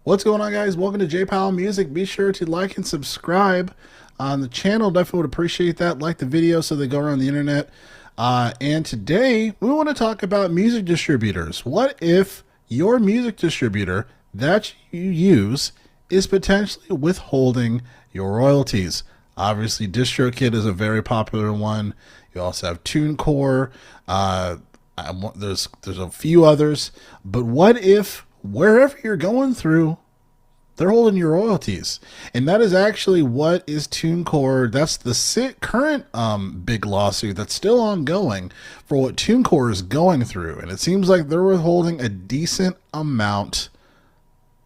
What's going on, guys? Welcome to Powell Music. Be sure to like and subscribe on the channel. Definitely would appreciate that. Like the video so they go around the internet. And today we want to talk about music distributors. What if your music distributor that you use is potentially withholding your royalties? Obviously, DistroKid is a very popular one. You also have TuneCore. There's a few others. But what if wherever you're going through, they're holding your royalties? And that is actually what is TuneCore. That's the current big lawsuit that's still ongoing for what TuneCore is going through. And it seems like they're withholding a decent amount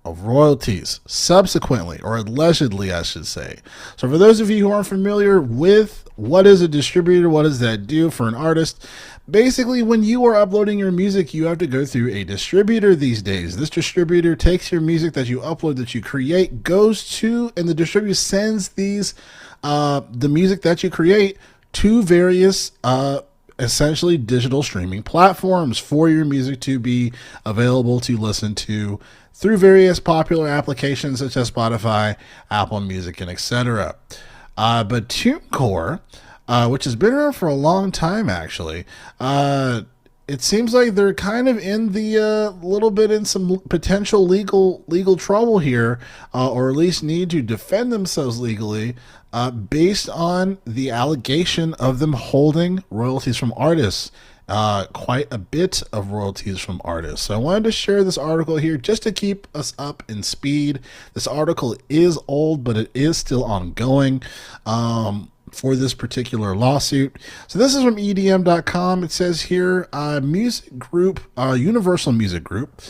of royalties subsequently, or allegedly, I should say. So for those of you who aren't familiar with what is a distributor, what does that do for an artist? Basically, when you are uploading your music, you have to go through a distributor these days. This distributor takes your music that you upload, that you create, goes to, and the distributor sends these, the music that you create to various, essentially digital streaming platforms for your music to be available to listen to through various popular applications such as Spotify, Apple Music, and etc. But TuneCore, which has been around for a long time, actually, it seems like they're kind of in the little bit in some potential legal trouble here, or at least need to defend themselves legally, based on the allegation of them holding royalties from artists. Quite a bit of royalties from artists. So I wanted to share this article here just to keep us up in speed. This article is old, but it is still ongoing for this particular lawsuit. So this is from EDM.com. It says here, music group, Universal Music Group,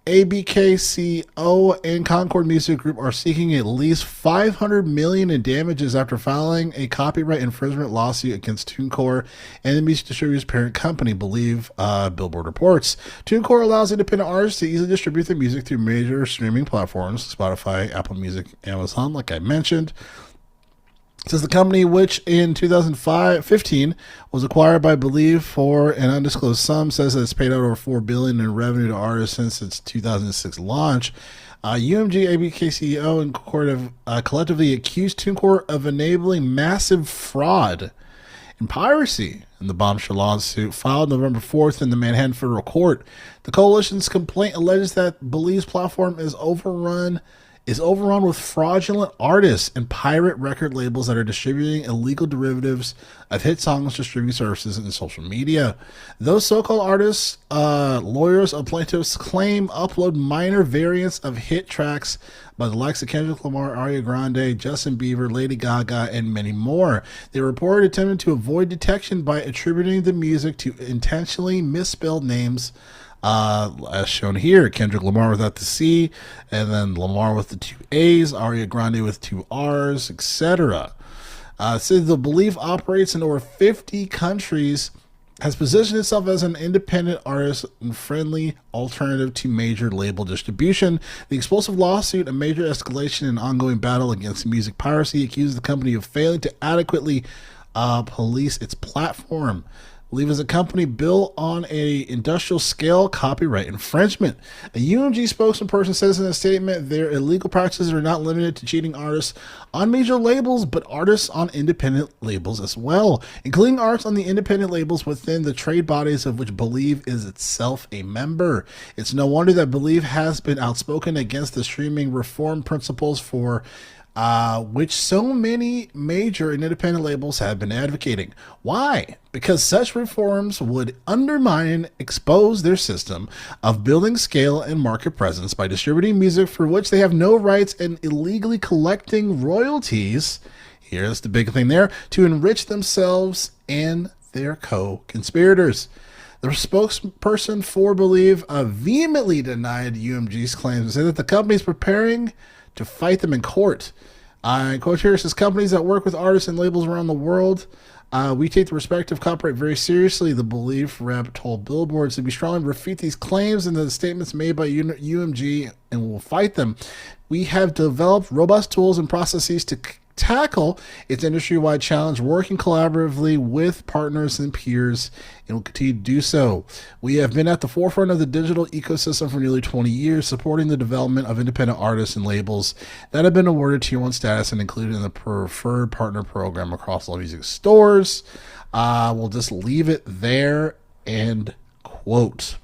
ABKCO and Concord Music Group are seeking at least $500 million in damages after filing a copyright infringement lawsuit against TuneCore and the music distributor's parent company, Believe, Billboard reports. TuneCore allows independent artists to easily distribute their music through major streaming platforms, Spotify, Apple Music, Amazon, like I mentioned. It says the company, which in 2015 was acquired by Believe for an undisclosed sum, says that it's paid out over $4 billion in revenue to artists since its 2006 launch. UMG, ABKCO, and Concord have collectively accused TuneCore of enabling massive fraud and piracy in the bombshell lawsuit filed November 4th in the Manhattan Federal Court. The coalition's complaint alleges that Believe's platform is overrun with fraudulent artists and pirate record labels that are distributing illegal derivatives of hit songs to streaming services and social media. Those so-called artists, lawyers of plaintiffs, claim upload minor variants of hit tracks by the likes of Kendrick Lamar, Ariana Grande, Justin Bieber, Lady Gaga, and many more. They reported attempting to avoid detection by attributing the music to intentionally misspelled names, as shown here: Kendrick Lamar without the C, and then Lamar with the 2 A's, Ariana Grande with 2 R's, etc. Says the Believe operates in over 50 countries, has positioned itself as an independent artist and friendly alternative to major label distribution. The explosive lawsuit, a major escalation in ongoing battle against music piracy, accuses the company of failing to adequately police its platform. Believe is a company built on a industrial scale copyright infringement. A UMG spokesperson says in a statement their illegal practices are not limited to cheating artists on major labels, but artists on independent labels as well, including artists on the independent labels within the trade bodies of which Believe is itself a member. It's no wonder that Believe has been outspoken against the streaming reform principles for which so many major and independent labels have been advocating. Why? Because such reforms would undermine and expose their system of building scale and market presence by distributing music for which they have no rights and illegally collecting royalties. Here's the big thing there: to enrich themselves and their co-conspirators. The spokesperson for Believe vehemently denied UMG's claims and said that the company is preparing to fight them in court. Quote here says, companies that work with artists and labels around the world, we take the respective copyright very seriously, the Believe rep told Billboard. So we strongly refute these claims and the statements made by UMG and will fight them. We have developed robust tools and processes tackle its industry-wide challenge, working collaboratively with partners and peers, and will continue to do so. We have been at the forefront of the digital ecosystem for nearly 20 years, supporting the development of independent artists and labels that have been awarded Tier 1 status and included in the Preferred Partner Program across all music stores. We'll just leave it there, end quote.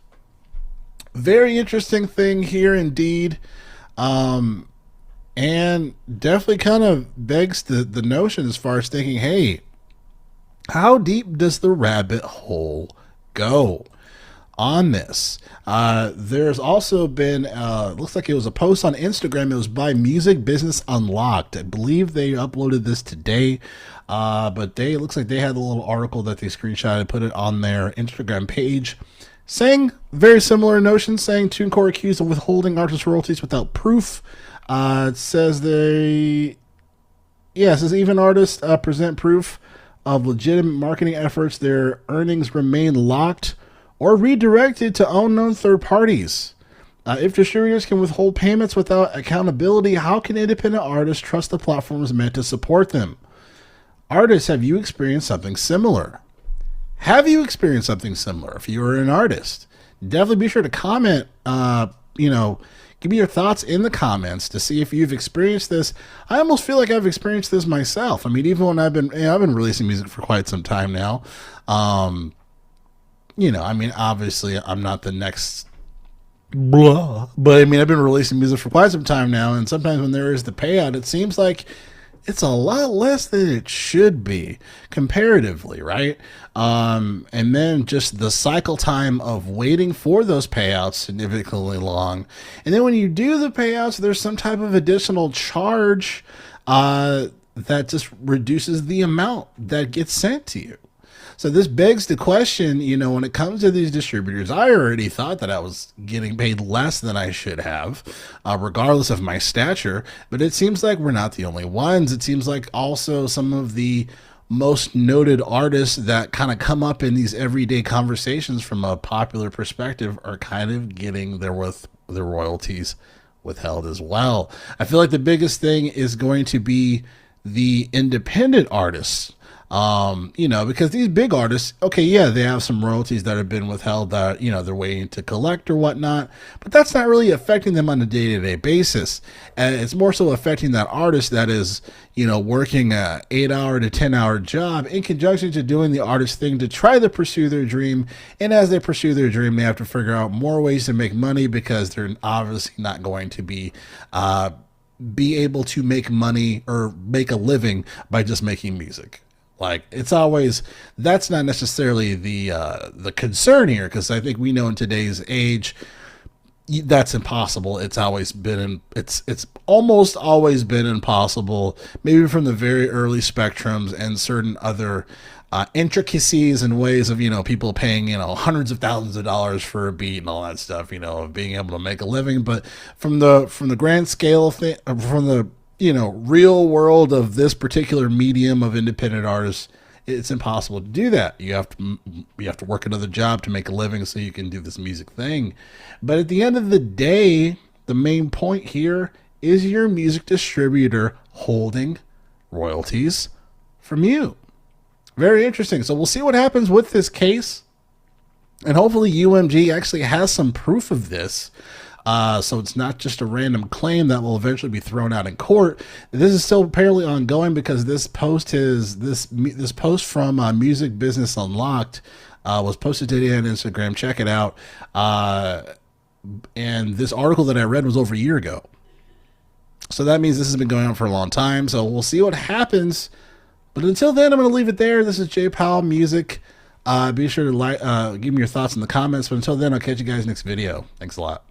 Very interesting thing here indeed. And definitely kind of begs the notion as far as thinking, hey, how deep does the rabbit hole go on this? There's also been, looks like it was a post on Instagram. It was by Music Business Unlocked. I believe they uploaded this today, but it looks like they had a little article that they screenshotted, put it on their Instagram page, saying very similar notions, saying TuneCore accused of withholding artist royalties without proof. It says it says even artists present proof of legitimate marketing efforts, their earnings remain locked or redirected to unknown third parties. If distributors can withhold payments without accountability, how can independent artists trust the platforms meant to support them? Artists, have you experienced something similar? Have you experienced something similar? If you are an artist, definitely be sure to comment, give me your thoughts in the comments to see if you've experienced this. I almost feel like I've experienced this myself. I mean, even when I've been releasing music for quite some time now. Obviously I'm not the next blah, but I mean, I've been releasing music for quite some time now. And sometimes when there is the payout, it seems like it's a lot less than it should be comparatively, right? And then just the cycle time of waiting for those payouts significantly long. And then when you do the payouts, there's some type of additional charge that just reduces the amount that gets sent to you. So this begs the question, when it comes to these distributors, I already thought that I was getting paid less than I should have, regardless of my stature. But it seems like we're not the only ones. It seems like also some of the most noted artists that kind of come up in these everyday conversations from a popular perspective are kind of getting their royalties withheld as well. I feel like the biggest thing is going to be the independent artists. Because these big artists, okay, yeah, they have some royalties that have been withheld that, they're waiting to collect or whatnot, but that's not really affecting them on a day-to-day basis. And it's more so affecting that artist that is, working a 8-hour to 10-hour job in conjunction to doing the artist thing to try to pursue their dream. And as they pursue their dream, they have to figure out more ways to make money because they're obviously not going to be able to make money or make a living by just making music. Like, it's always, that's not necessarily the concern here, because I think we know in today's age that's impossible. It's almost always been impossible, maybe from the very early spectrums and certain other intricacies and ways of people paying hundreds of thousands of dollars for a beat and all that stuff, of being able to make a living. But from the grand scale of thing, from the real world of this particular medium of independent artists, it's impossible to do that. You have to work another job to make a living so you can do this music thing. But at the end of the day, the main point here is your music distributor holding royalties from you. Very interesting. So we'll see what happens with this case. And hopefully UMG actually has some proof of this. So it's not just a random claim that will eventually be thrown out in court. This is still apparently ongoing because this post from Music Business Unlocked was posted today on Instagram. Check it out. And this article that I read was over a year ago. So that means this has been going on for a long time. So we'll see what happens. But until then, I'm going to leave it there. This is J Powell Music. Be sure to give me your thoughts in the comments. But until then, I'll catch you guys next video. Thanks a lot.